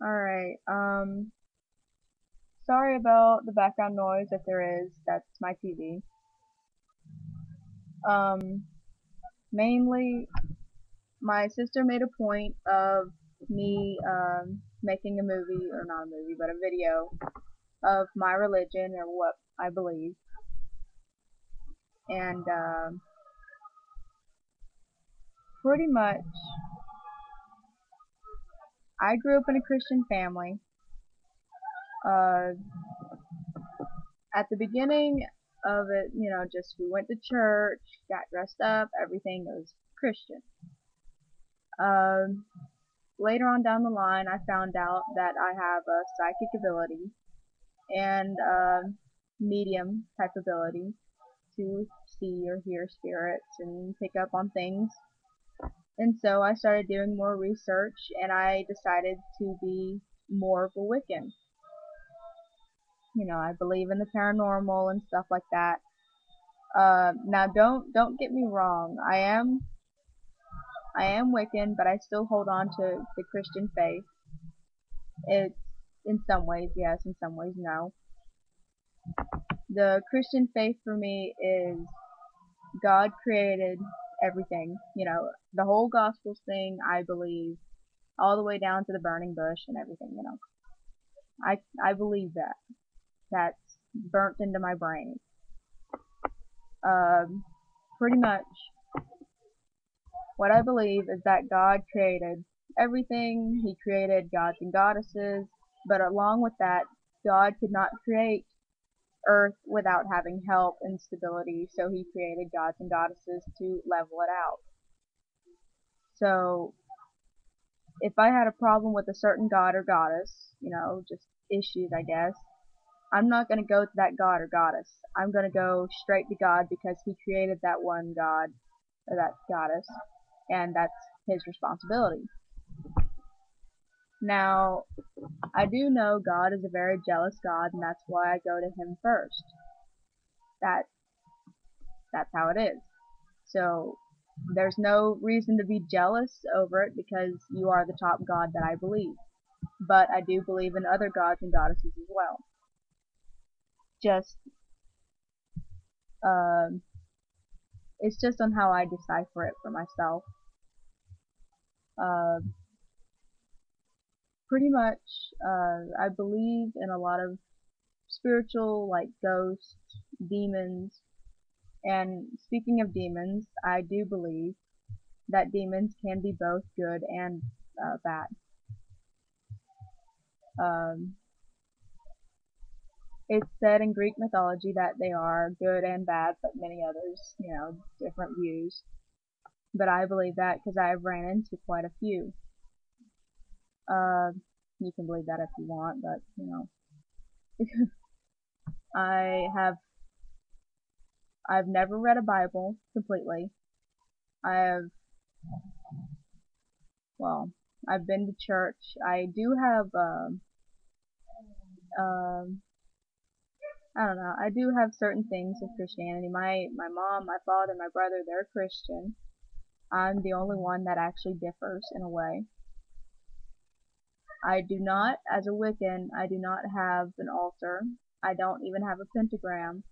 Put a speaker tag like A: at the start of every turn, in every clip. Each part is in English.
A: Alright, sorry about the background noise if there is. That's my TV. Um, Mainly, my sister made a point of me, making a movie, or not a movie, but a video of my religion or what I believe. And, pretty much, I grew up in a Christian family. Uh, at the beginning of it, just we went to church, got dressed up, everything was Christian. Um, Later on down the line, I found out that I have a psychic ability and medium type ability to see or hear spirits and pick up on things. And so I started doing more research and I decided to be more of a Wiccan. I believe in the paranormal and stuff like that. Now don't get me wrong. I am Wiccan, but I still hold on to the Christian faith. It's in some ways yes, in some ways no. The Christian faith for me is God created everything. The whole Gospels thing, I believe, all the way down to the burning bush and everything. I believe that. That's burnt into my brain. Um, Pretty much what I believe is that God created everything. He created gods and goddesses, but along with that, God could not create Earth without having help and stability, so he created gods and goddesses to level it out. So if I had a problem with a certain god or goddess, just issues, I guess, I'm not going to go to that god or goddess. I'm going to go straight to God because he created that one god or that goddess, and that's his responsibility. Now, I do know God is a very jealous God, and that's why I go to him first. That that's how it is. So there's no reason to be jealous over it because you are the top god that I believe. But I do believe in other gods and goddesses as well. Just um, it's just on how I decipher it for myself. Uh, Pretty much, I believe in a lot of spiritual, like ghosts, demons, and speaking of demons, I do believe that demons can be both good and bad. Um, It's said in Greek mythology that they are good and bad, but many others, different views. But I believe that because I have ran into quite a few. Uh, you can believe that if you want, but I have I've never read a Bible completely. I have well, I've been to church. I do have um I don't know. I do have certain things of Christianity. My mom, my father, my brother, they're Christian. I'm the only one that actually differs in a way. I do not, as a Wiccan, I do not have an altar. I don't even have a pentagram,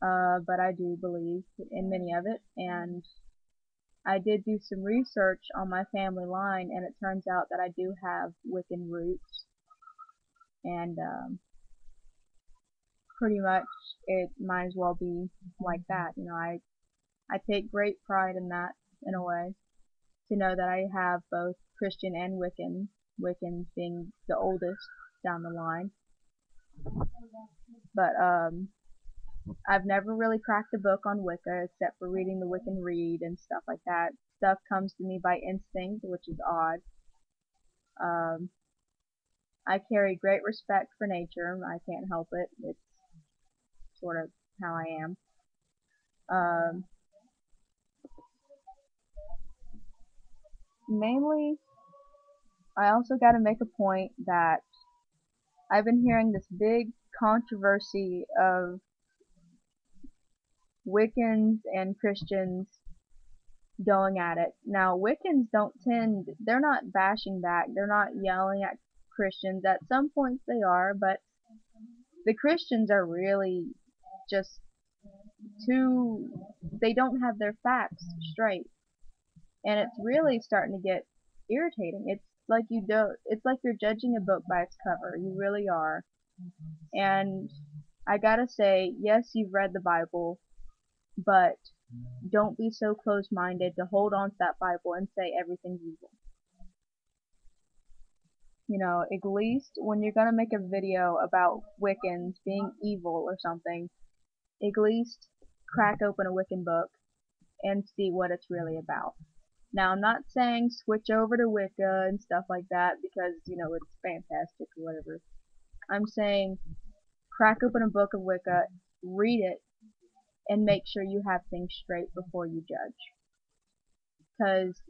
A: but I do believe in many of it. And I did do some research on my family line, and it turns out that I do have Wiccan roots. And pretty much it might as well be like that. I take great pride in that, in a way, to know that I have both Christian and Wiccan, Wiccan being the oldest down the line. But I've never really cracked a book on Wicca except for reading the Wiccan Read and stuff like that. Stuff comes to me by instinct, which is odd. Um, I carry great respect for nature. I can't help it. It's sort of how I am. Um, Mainly, I also got to make a point that I've been hearing this big controversy of Wiccans and Christians going at it. Now, Wiccans don't they're not bashing back, they're not yelling at Christians. At some points they are, but the Christians are really just too, they don't have their facts straight. And it's really starting to get irritating. It's like you're judging a book by its cover. You really are. And I gotta say, yes, you've read the Bible, but don't be so close-minded to hold on to that Bible and say everything's evil. You know, at least when you're gonna make a video about Wiccans being evil or something, at least crack open a Wiccan book and see what it's really about. Now, I'm not saying switch over to Wicca and stuff like that because, you know, it's fantastic or whatever. I'm saying crack open a book of Wicca, read it, and make sure you have things straight before you judge. Because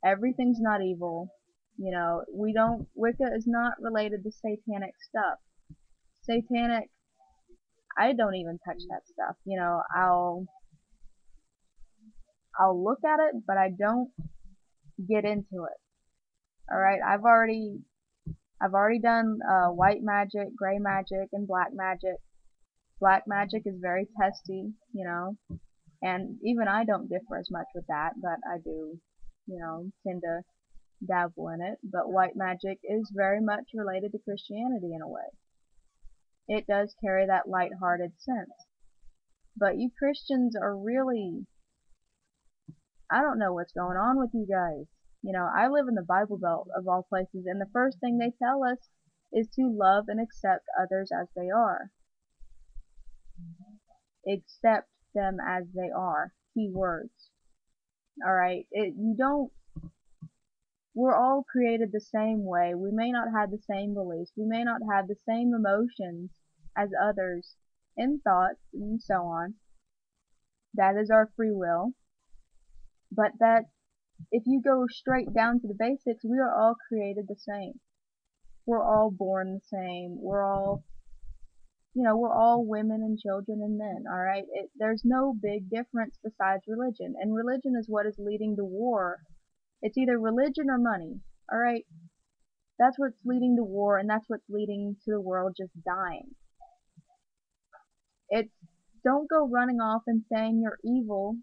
A: everything's not evil. You know, Wicca is not related to satanic stuff. Satanic, I don't even touch that stuff. You know, I'll look at it, but I don't get into it. Alright, I've already done white magic, gray magic, and black magic. Black magic is very testy, you know, and even I don't differ as much with that, but I do, you know, tend to dabble in it. But white magic is very much related to Christianity in a way. It does carry that light-hearted sense. But you Christians are really, I don't know what's going on with you guys. You know, I live in the Bible Belt of all places, and the first thing they tell us is to love and accept others as they are. Accept them as they are. Key words. Alright? We're all created the same way. We may not have the same beliefs. We may not have the same emotions as others and thoughts and so on. That is our free will. But that, if you go straight down to the basics, we are all created the same. We're all born the same. We're all, you know, we're all women and children and men, alright? There's no big difference besides religion. And religion is what is leading to war. It's either religion or money, alright? That's what's leading to war, and that's what's leading to the world just dying. Don't go running off and saying you're evil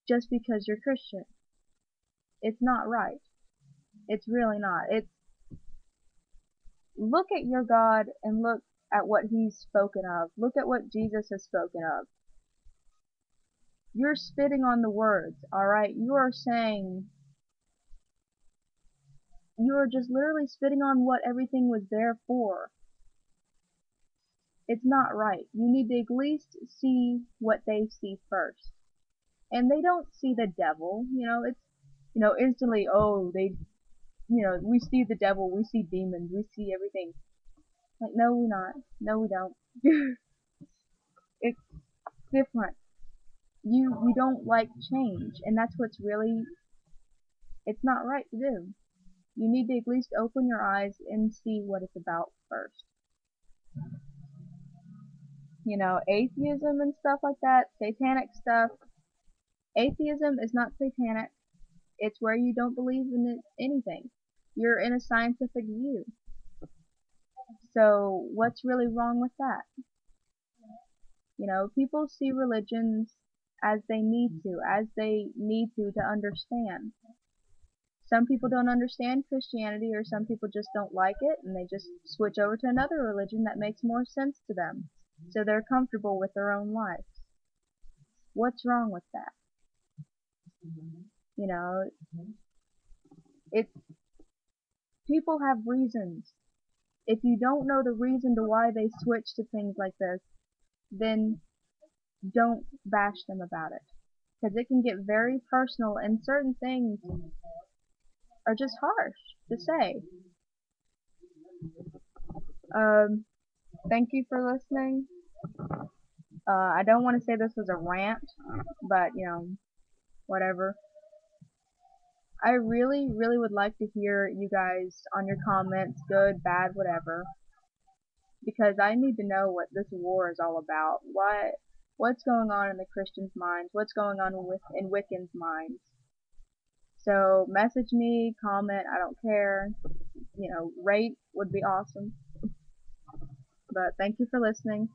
A: just because you're Christian. It's not right. It's really not. Look at your God and look at what he's spoken of. Look at what Jesus has spoken of. You're spitting on the words, alright? You are just literally spitting on what everything was there for. It's not right. You need to at least see what they see first. And they don't see the devil, you know, it's, you know, instantly, oh, we see the devil, we see demons, we see everything. Like, no, we're not. No, we don't. It's different. You don't like change, and that's what's really, it's not right to do. You need to at least open your eyes and see what it's about first. You know, atheism and stuff like that, satanic stuff. Atheism is not satanic. It's where you don't believe in anything. You're in a scientific view. So what's really wrong with that? You know, people see religions as they need to understand. Some people don't understand Christianity, or some people just don't like it, and they just switch over to another religion that makes more sense to them. So they're comfortable with their own lives. What's wrong with that? You know, people have reasons. If you don't know the reason to why they switch to things like this, then don't bash them about it. Because it can get very personal, and certain things are just harsh to say. Thank you for listening. I don't want to say this was a rant, but, you know, whatever. I really, really would like to hear you guys on your comments, good, bad, whatever. Because I need to know what this war is all about. What's going on in the Christians' minds? What's going on in Wiccans' minds? So message me, comment, I don't care. rate would be awesome. But thank you for listening.